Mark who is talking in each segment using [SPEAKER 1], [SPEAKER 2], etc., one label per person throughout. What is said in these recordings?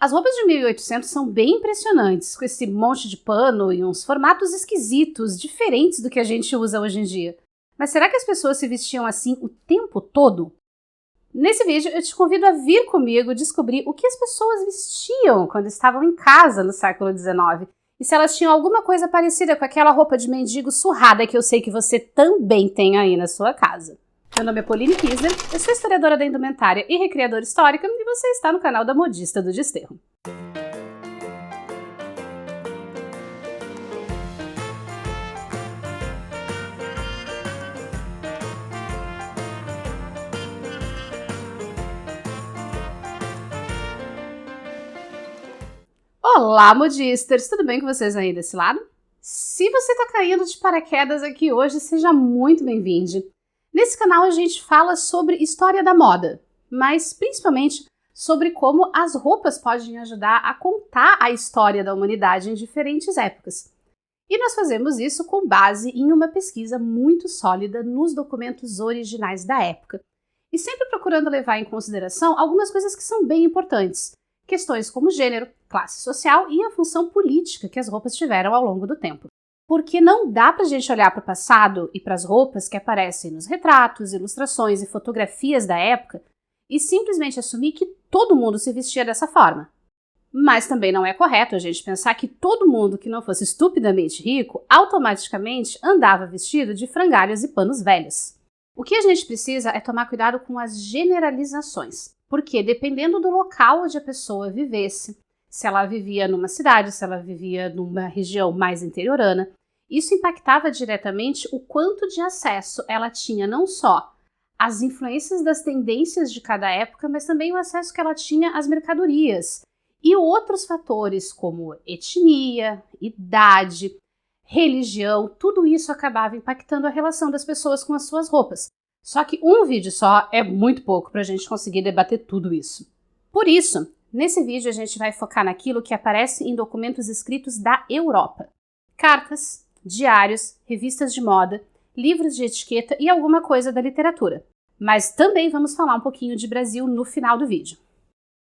[SPEAKER 1] As roupas de 1800 são bem impressionantes, com esse monte de pano e uns formatos esquisitos, diferentes do que a gente usa hoje em dia. Mas será que as pessoas se vestiam assim o tempo todo? Nesse vídeo eu te convido a vir comigo descobrir o que as pessoas vestiam quando estavam em casa no século XIX e se elas tinham alguma coisa parecida com aquela roupa de mendigo surrada que eu sei que você também tem aí na sua casa. Meu nome é Pauline Kisler, eu sou historiadora da indumentária e recriadora histórica e você está no canal da Modista do Desterro. Olá, modisters! Tudo bem com vocês aí desse lado? Se você está caindo de paraquedas aqui hoje, seja muito bem-vindo. Nesse canal a gente fala sobre história da moda, mas principalmente sobre como as roupas podem ajudar a contar a história da humanidade em diferentes épocas. E nós fazemos isso com base em uma pesquisa muito sólida nos documentos originais da época, e sempre procurando levar em consideração algumas coisas que são bem importantes. Questões como gênero, classe social e a função política que as roupas tiveram ao longo do tempo. Porque não dá pra gente olhar para o passado e para as roupas que aparecem nos retratos, ilustrações e fotografias da época e simplesmente assumir que todo mundo se vestia dessa forma. Mas também não é correto a gente pensar que todo mundo que não fosse estupidamente rico automaticamente andava vestido de frangalhos e panos velhos. O que a gente precisa é tomar cuidado com as generalizações. Porque dependendo do local onde a pessoa vivesse, se ela vivia numa cidade, se ela vivia numa região mais interiorana, isso impactava diretamente o quanto de acesso ela tinha não só às influências das tendências de cada época, mas também o acesso que ela tinha às mercadorias e outros fatores como etnia, idade, religião, tudo isso acabava impactando a relação das pessoas com as suas roupas. Só que um vídeo só é muito pouco para a gente conseguir debater tudo isso. Por isso, nesse vídeo a gente vai focar naquilo que aparece em documentos escritos da Europa. Cartas, diários, revistas de moda, livros de etiqueta e alguma coisa da literatura. Mas também vamos falar um pouquinho de Brasil no final do vídeo.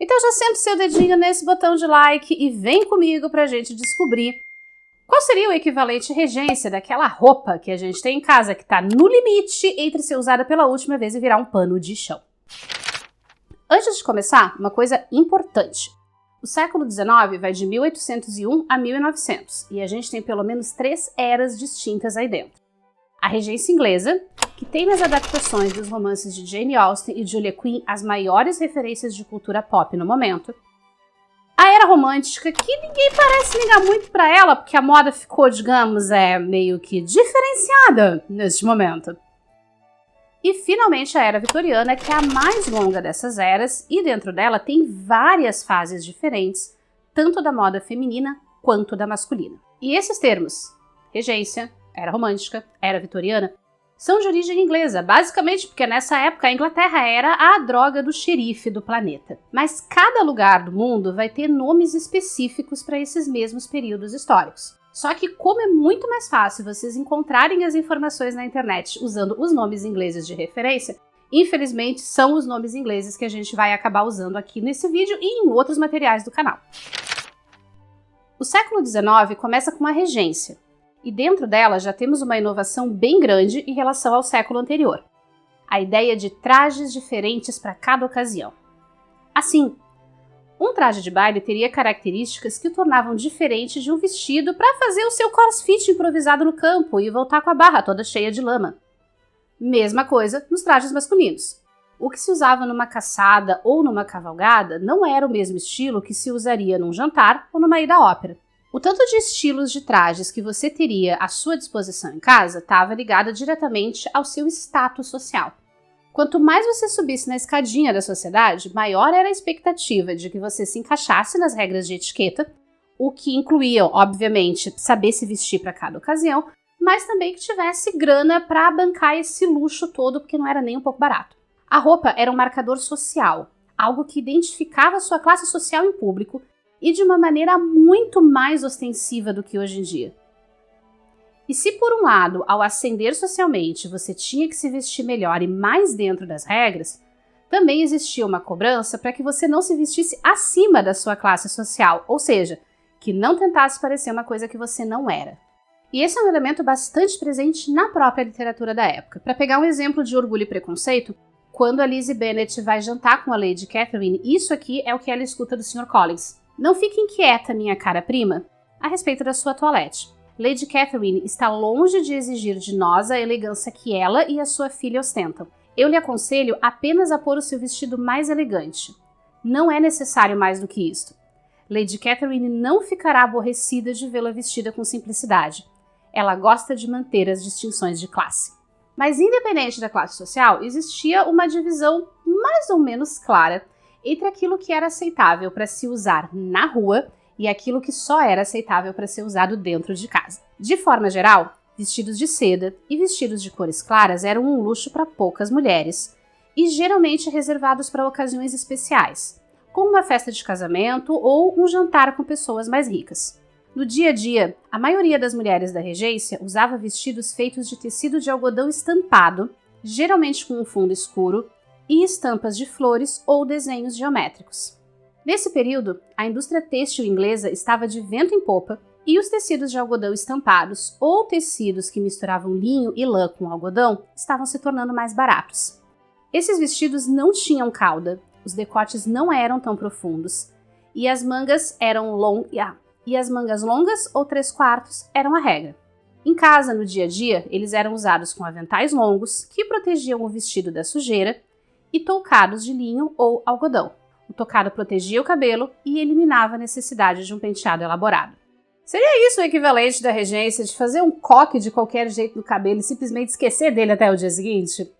[SPEAKER 1] Então já senta o seu dedinho nesse botão de like e vem comigo para a gente descobrir qual seria o equivalente regência daquela roupa que a gente tem em casa, que está no limite entre ser usada pela última vez e virar um pano de chão. Antes de começar, uma coisa importante. O século XIX vai de 1801 a 1900, e a gente tem pelo menos 3 eras distintas aí dentro. A regência inglesa, que tem nas adaptações dos romances de Jane Austen e Julia Quinn as maiores referências de cultura pop no momento. A era romântica, que ninguém parece ligar muito para ela, porque a moda ficou, digamos, meio que diferenciada neste momento. E finalmente a era vitoriana, que é a mais longa dessas eras, e dentro dela tem várias fases diferentes, tanto da moda feminina quanto da masculina. E esses termos, regência, era romântica, era vitoriana, são de origem inglesa, basicamente porque nessa época a Inglaterra era a droga do xerife do planeta. Mas cada lugar do mundo vai ter nomes específicos para esses mesmos períodos históricos. Só que como é muito mais fácil vocês encontrarem as informações na internet usando os nomes ingleses de referência, infelizmente são os nomes ingleses que a gente vai acabar usando aqui nesse vídeo e em outros materiais do canal. O século XIX começa com a regência. E dentro dela já temos uma inovação bem grande em relação ao século anterior. A ideia de trajes diferentes para cada ocasião. Assim, um traje de baile teria características que o tornavam diferente de um vestido para fazer o seu crossfit improvisado no campo e voltar com a barra toda cheia de lama. Mesma coisa nos trajes masculinos. O que se usava numa caçada ou numa cavalgada não era o mesmo estilo que se usaria num jantar ou numa ida à ópera. O tanto de estilos de trajes que você teria à sua disposição em casa estava ligado diretamente ao seu status social. Quanto mais você subisse na escadinha da sociedade, maior era a expectativa de que você se encaixasse nas regras de etiqueta, o que incluía, obviamente, saber se vestir para cada ocasião, mas também que tivesse grana para bancar esse luxo todo, porque não era nem um pouco barato. A roupa era um marcador social, algo que identificava a sua classe social em público, e de uma maneira muito mais ostensiva do que hoje em dia. E se por um lado, ao ascender socialmente, você tinha que se vestir melhor e mais dentro das regras, Também existia uma cobrança para que você não se vestisse acima da sua classe social, ou seja, que não tentasse parecer uma coisa que você não era. E esse é um elemento bastante presente na própria literatura da época. Para pegar um exemplo de Orgulho e Preconceito, quando a Lizzie Bennet vai jantar com a Lady Catherine, isso aqui é o que ela escuta do Sr. Collins. Não fique inquieta, minha cara prima, a respeito da sua toilette. Lady Catherine está longe de exigir de nós a elegância que ela e a sua filha ostentam. Eu lhe aconselho apenas a pôr o seu vestido mais elegante. Não é necessário mais do que isto. Lady Catherine não ficará aborrecida de vê-la vestida com simplicidade. Ela gosta de manter as distinções de classe. Mas independente da classe social, existia uma divisão mais ou menos clara entre aquilo que era aceitável para se usar na rua e aquilo que só era aceitável para ser usado dentro de casa. De forma geral, vestidos de seda e vestidos de cores claras eram um luxo para poucas mulheres e geralmente reservados para ocasiões especiais, como uma festa de casamento ou um jantar com pessoas mais ricas. No dia a dia, a maioria das mulheres da regência usava vestidos feitos de tecido de algodão estampado, geralmente com um fundo escuro, e estampas de flores ou desenhos geométricos. Nesse período, a indústria têxtil inglesa estava de vento em popa e os tecidos de algodão estampados ou tecidos que misturavam linho e lã com algodão estavam se tornando mais baratos. Esses vestidos não tinham cauda, os decotes não eram tão profundos e as mangas longas ou 3/4 eram a regra. Em casa, no dia a dia, eles eram usados com aventais longos que protegiam o vestido da sujeira e toucados de linho ou algodão. O tocado protegia o cabelo e eliminava a necessidade de um penteado elaborado. Seria isso o equivalente da regência de fazer um coque de qualquer jeito no cabelo e simplesmente esquecer dele até o dia seguinte?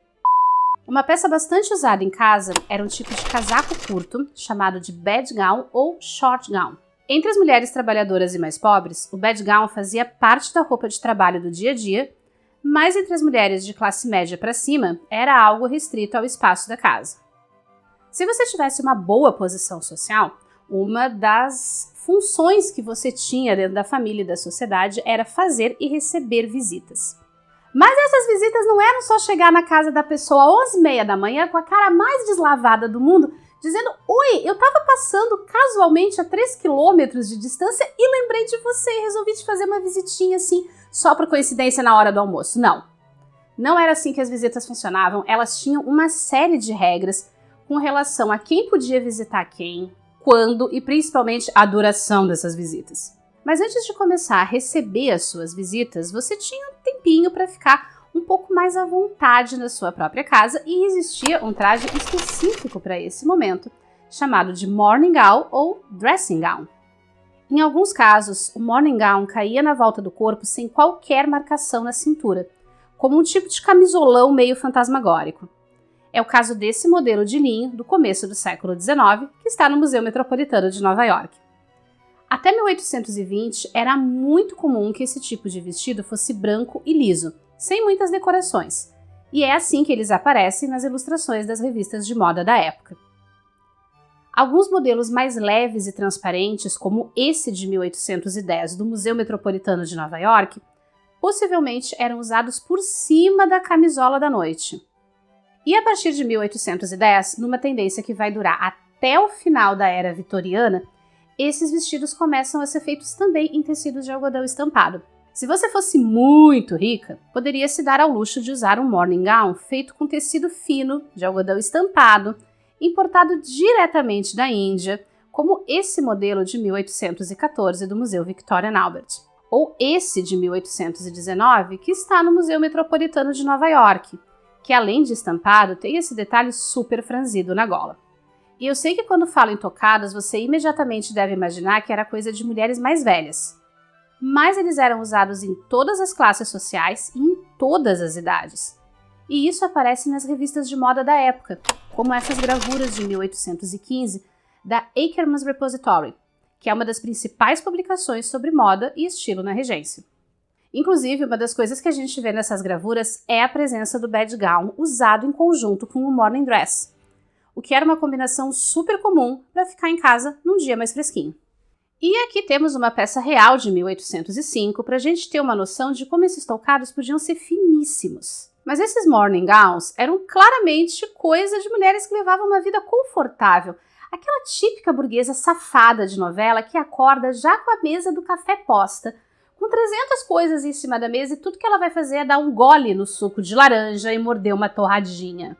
[SPEAKER 1] Uma peça bastante usada em casa era um tipo de casaco curto, chamado de bedgown ou short gown. Entre as mulheres trabalhadoras e mais pobres, o bedgown fazia parte da roupa de trabalho do dia a dia, mas entre as mulheres de classe média para cima, era algo restrito ao espaço da casa. Se você tivesse uma boa posição social, uma das funções que você tinha dentro da família e da sociedade era fazer e receber visitas. Mas essas visitas não eram só chegar na casa da pessoa às 11h30 da manhã com a cara mais deslavada do mundo, dizendo: "Oi, eu tava passando casualmente a 3 quilômetros de distância e lembrei de você e resolvi te fazer uma visitinha assim, só por coincidência na hora do almoço." Não. Não era assim que as visitas funcionavam, elas tinham uma série de regras com relação a quem podia visitar quem, quando e principalmente a duração dessas visitas. Mas antes de começar a receber as suas visitas, você tinha um tempinho para ficar um pouco mais à vontade na sua própria casa e existia um traje específico para esse momento, chamado de morning gown ou dressing gown. Em alguns casos, o morning gown caía na volta do corpo sem qualquer marcação na cintura, como um tipo de camisolão meio fantasmagórico. É o caso desse modelo de linho do começo do século XIX, que está no Museu Metropolitano de Nova York. Até 1820, era muito comum que esse tipo de vestido fosse branco e liso, sem muitas decorações, e é assim que eles aparecem nas ilustrações das revistas de moda da época. Alguns modelos mais leves e transparentes, como esse de 1810 do Museu Metropolitano de Nova York, possivelmente eram usados por cima da camisola da noite. E a partir de 1810, numa tendência que vai durar até o final da era vitoriana, esses vestidos começam a ser feitos também em tecidos de algodão estampado. Se você fosse muito rica, poderia se dar ao luxo de usar um morning gown feito com tecido fino de algodão estampado, importado diretamente da Índia, como esse modelo de 1814 do Museu Victoria and Albert, ou esse de 1819 que está no Museu Metropolitano de Nova York, que além de estampado tem esse detalhe super franzido na gola. E eu sei que quando falo em tocados, você imediatamente deve imaginar que era coisa de mulheres mais velhas. Mas eles eram usados em todas as classes sociais e em todas as idades. E isso aparece nas revistas de moda da época, como essas gravuras de 1815 da Akerman's Repository, que é uma das principais publicações sobre moda e estilo na regência. Inclusive, uma das coisas que a gente vê nessas gravuras é a presença do bedgown usado em conjunto com o morning dress, o que era uma combinação super comum para ficar em casa num dia mais fresquinho. E aqui temos uma peça real de 1805 para a gente ter uma noção de como esses toucados podiam ser finíssimos. Mas esses morning gowns eram claramente coisa de mulheres que levavam uma vida confortável. Aquela típica burguesa safada de novela que acorda já com a mesa do café posta, com 300 coisas em cima da mesa e tudo que ela vai fazer é dar um gole no suco de laranja e morder uma torradinha.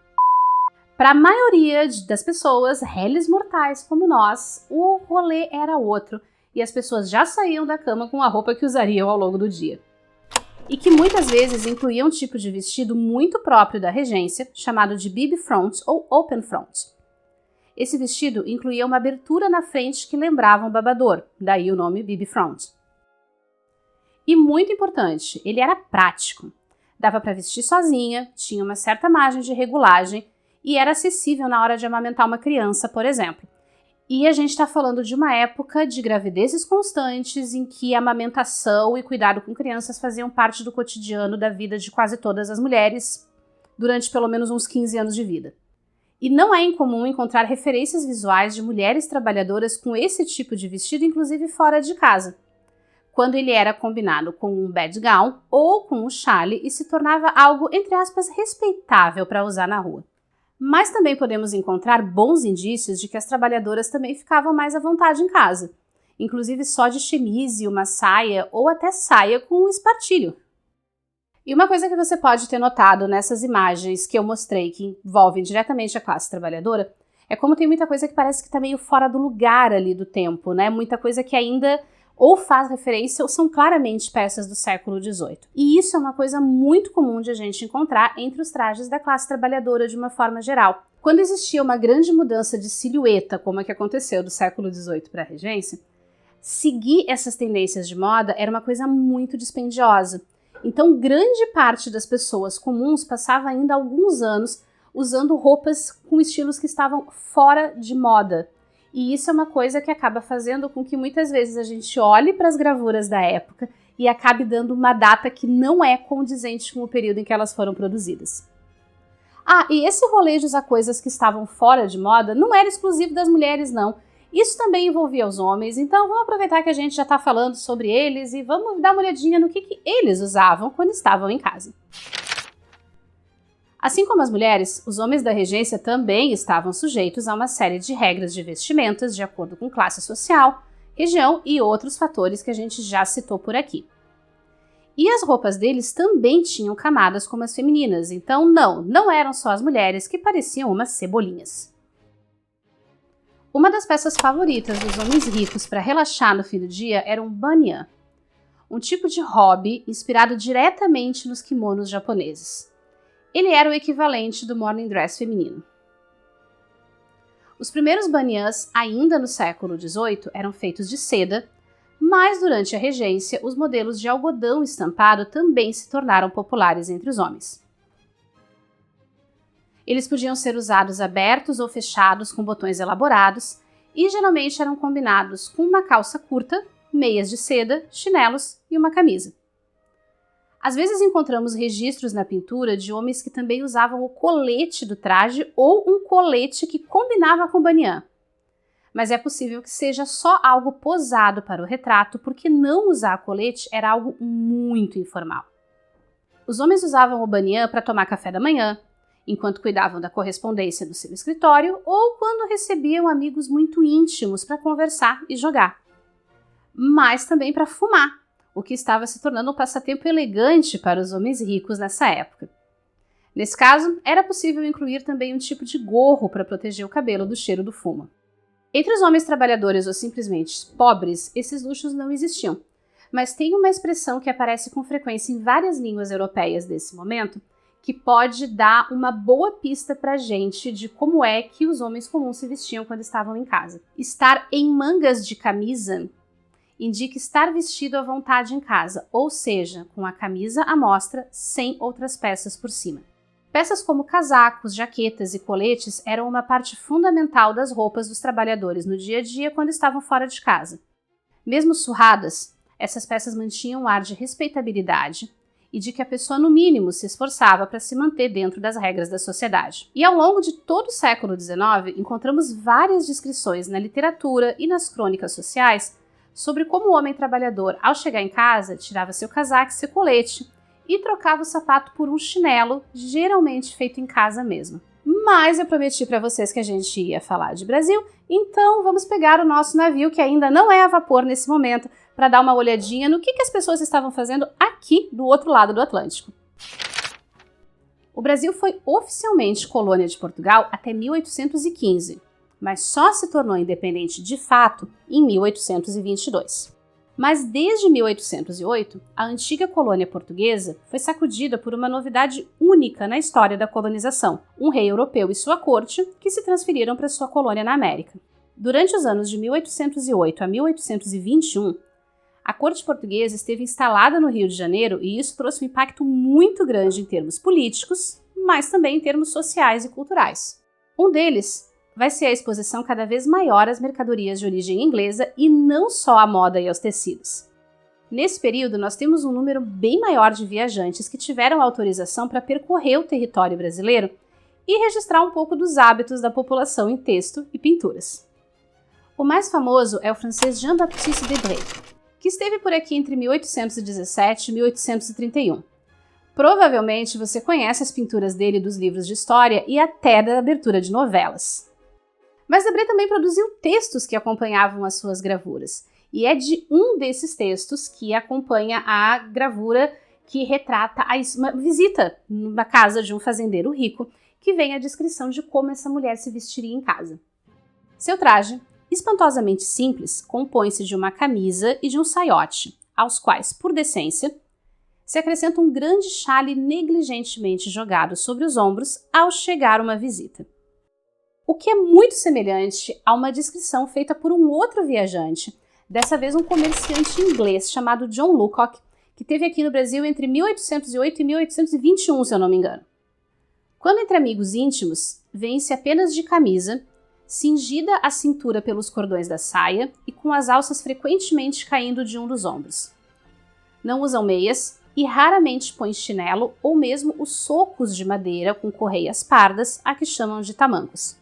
[SPEAKER 1] Para a maioria das pessoas, réis mortais como nós, o rolê era outro e as pessoas já saíam da cama com a roupa que usariam ao longo do dia. E que muitas vezes incluía um tipo de vestido muito próprio da regência, chamado de bib front ou open front. Esse vestido incluía uma abertura na frente que lembrava um babador, daí o nome bib front. E muito importante, ele era prático. Dava para vestir sozinha, tinha uma certa margem de regulagem e era acessível na hora de amamentar uma criança, por exemplo. E a gente está falando de uma época de gravidezes constantes em que a amamentação e cuidado com crianças faziam parte do cotidiano da vida de quase todas as mulheres durante pelo menos uns 15 anos de vida. E não é incomum encontrar referências visuais de mulheres trabalhadoras com esse tipo de vestido, inclusive fora de casa, quando ele era combinado com um bedgown ou com um chale e se tornava algo, entre aspas, respeitável para usar na rua. Mas também podemos encontrar bons indícios de que as trabalhadoras também ficavam mais à vontade em casa, inclusive só de chemise, uma saia ou até saia com um espartilho. E uma coisa que você pode ter notado nessas imagens que eu mostrei que envolvem diretamente a classe trabalhadora é como tem muita coisa que parece que está meio fora do lugar ali do tempo, né? Muita coisa que ainda ou faz referência ou são claramente peças do século XVIII. E isso é uma coisa muito comum de a gente encontrar entre os trajes da classe trabalhadora de uma forma geral. Quando existia uma grande mudança de silhueta, como a que aconteceu do século XVIII para a regência, seguir essas tendências de moda era uma coisa muito dispendiosa. Então, grande parte das pessoas comuns passava ainda alguns anos usando roupas com estilos que estavam fora de moda. E isso é uma coisa que acaba fazendo com que muitas vezes a gente olhe para as gravuras da época e acabe dando uma data que não é condizente com o período em que elas foram produzidas. Ah, e esse rolê de usar coisas que estavam fora de moda não era exclusivo das mulheres, não. Isso também envolvia os homens, então vamos aproveitar que a gente já está falando sobre eles e vamos dar uma olhadinha no que eles usavam quando estavam em casa. Assim como as mulheres, os homens da regência também estavam sujeitos a uma série de regras de vestimentas de acordo com classe social, região e outros fatores que a gente já citou por aqui. E as roupas deles também tinham camadas como as femininas, então não eram só as mulheres que pareciam umas cebolinhas. Uma das peças favoritas dos homens ricos para relaxar no fim do dia era um banyan, um tipo de hobby inspirado diretamente nos kimonos japoneses. Ele era o equivalente do morning dress feminino. Os primeiros banyans, ainda no século XVIII, eram feitos de seda, mas durante a regência, os modelos de algodão estampado também se tornaram populares entre os homens. Eles podiam ser usados abertos ou fechados com botões elaborados e geralmente eram combinados com uma calça curta, meias de seda, chinelos e uma camisa. Às vezes encontramos registros na pintura de homens que também usavam o colete do traje ou um colete que combinava com o banyan. Mas é possível que seja só algo posado para o retrato, porque não usar colete era algo muito informal. Os homens usavam o banyan para tomar café da manhã, enquanto cuidavam da correspondência do seu escritório ou quando recebiam amigos muito íntimos para conversar e jogar. Mas também para fumar, o que estava se tornando um passatempo elegante para os homens ricos nessa época. Nesse caso, era possível incluir também um tipo de gorro para proteger o cabelo do cheiro do fumo. Entre os homens trabalhadores ou simplesmente pobres, esses luxos não existiam, mas tem uma expressão que aparece com frequência em várias línguas europeias desse momento, que pode dar uma boa pista para a gente de como é que os homens comuns se vestiam quando estavam em casa. Estar em mangas de camisa indica estar vestido à vontade em casa, ou seja, com a camisa à mostra, sem outras peças por cima. Peças como casacos, jaquetas e coletes eram uma parte fundamental das roupas dos trabalhadores no dia a dia quando estavam fora de casa. Mesmo surradas, essas peças mantinham um ar de respeitabilidade e de que a pessoa, no mínimo, se esforçava para se manter dentro das regras da sociedade. E ao longo de todo o século XIX, encontramos várias descrições na literatura e nas crônicas sociais sobre como o homem trabalhador, ao chegar em casa, tirava seu casaco e seu colete e trocava o sapato por um chinelo, geralmente feito em casa mesmo. Mas eu prometi para vocês que a gente ia falar de Brasil, então vamos pegar o nosso navio, que ainda não é a vapor nesse momento, para dar uma olhadinha no que as pessoas estavam fazendo aqui do outro lado do Atlântico. O Brasil foi oficialmente colônia de Portugal até 1815, mas só se tornou independente de fato em 1822. Mas desde 1808, a antiga colônia portuguesa foi sacudida por uma novidade única na história da colonização: um rei europeu e sua corte que se transferiram para sua colônia na América. Durante os anos de 1808 a 1821, a corte portuguesa esteve instalada no Rio de Janeiro e isso trouxe um impacto muito grande em termos políticos, mas também em termos sociais e culturais. Um deles vai ser a exposição cada vez maior às mercadorias de origem inglesa e não só à moda e aos tecidos. Nesse período, nós temos um número bem maior de viajantes que tiveram autorização para percorrer o território brasileiro e registrar um pouco dos hábitos da população em texto e pinturas. O mais famoso é o francês Jean-Baptiste Debré, que esteve por aqui entre 1817 e 1831. Provavelmente você conhece as pinturas dele dos livros de história e até da abertura de novelas. Mas Debré também produziu textos que acompanhavam as suas gravuras, e é de um desses textos que acompanha a gravura que retrata uma visita numa casa de um fazendeiro rico, que vem a descrição de como essa mulher se vestiria em casa. Seu traje, espantosamente simples, compõe-se de uma camisa e de um saiote, aos quais, por decência, se acrescenta um grande chale negligentemente jogado sobre os ombros ao chegar uma visita. O que é muito semelhante a uma descrição feita por um outro viajante, dessa vez um comerciante inglês chamado John Loocock, que esteve aqui no Brasil entre 1808 e 1821, se eu não me engano. Quando entre amigos íntimos, vêm-se apenas de camisa, cingida à cintura pelos cordões da saia e com as alças frequentemente caindo de um dos ombros. Não usam meias e raramente põem chinelo ou mesmo os socos de madeira com correias pardas, a que chamam de tamancos.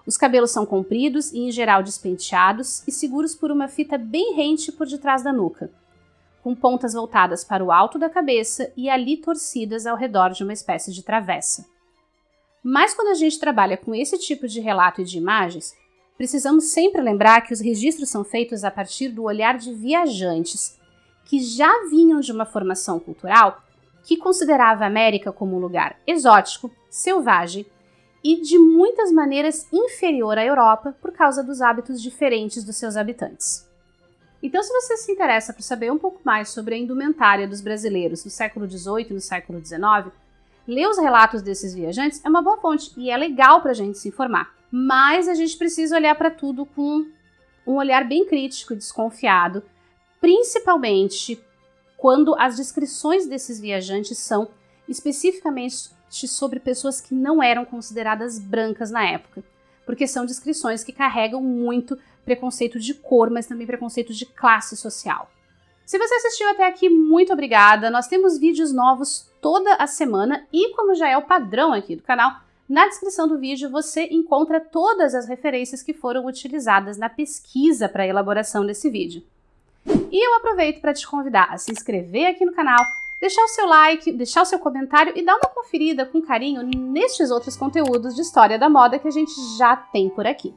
[SPEAKER 1] Os cabelos são compridos e, em geral, despenteados e seguros por uma fita bem rente por detrás da nuca, com pontas voltadas para o alto da cabeça e ali torcidas ao redor de uma espécie de travessa. Mas quando a gente trabalha com esse tipo de relato e de imagens, precisamos sempre lembrar que os registros são feitos a partir do olhar de viajantes que já vinham de uma formação cultural que considerava a América como um lugar exótico, selvagem e de muitas maneiras inferior à Europa por causa dos hábitos diferentes dos seus habitantes. Então, se você se interessa por saber um pouco mais sobre a indumentária dos brasileiros no século XVIII e no século XIX, ler os relatos desses viajantes é uma boa fonte e é legal para a gente se informar. Mas a gente precisa olhar para tudo com um olhar bem crítico e desconfiado, principalmente quando as descrições desses viajantes são especificamente sobre pessoas que não eram consideradas brancas na época, porque são descrições que carregam muito preconceito de cor, mas também preconceito de classe social. Se você assistiu até aqui, muito obrigada! Nós temos vídeos novos toda a semana e, como já é o padrão aqui do canal, na descrição do vídeo você encontra todas as referências que foram utilizadas na pesquisa para a elaboração desse vídeo. E eu aproveito para te convidar a se inscrever aqui no canal, deixar o seu like, deixar o seu comentário e dar uma conferida com carinho nestes outros conteúdos de história da moda que a gente já tem por aqui.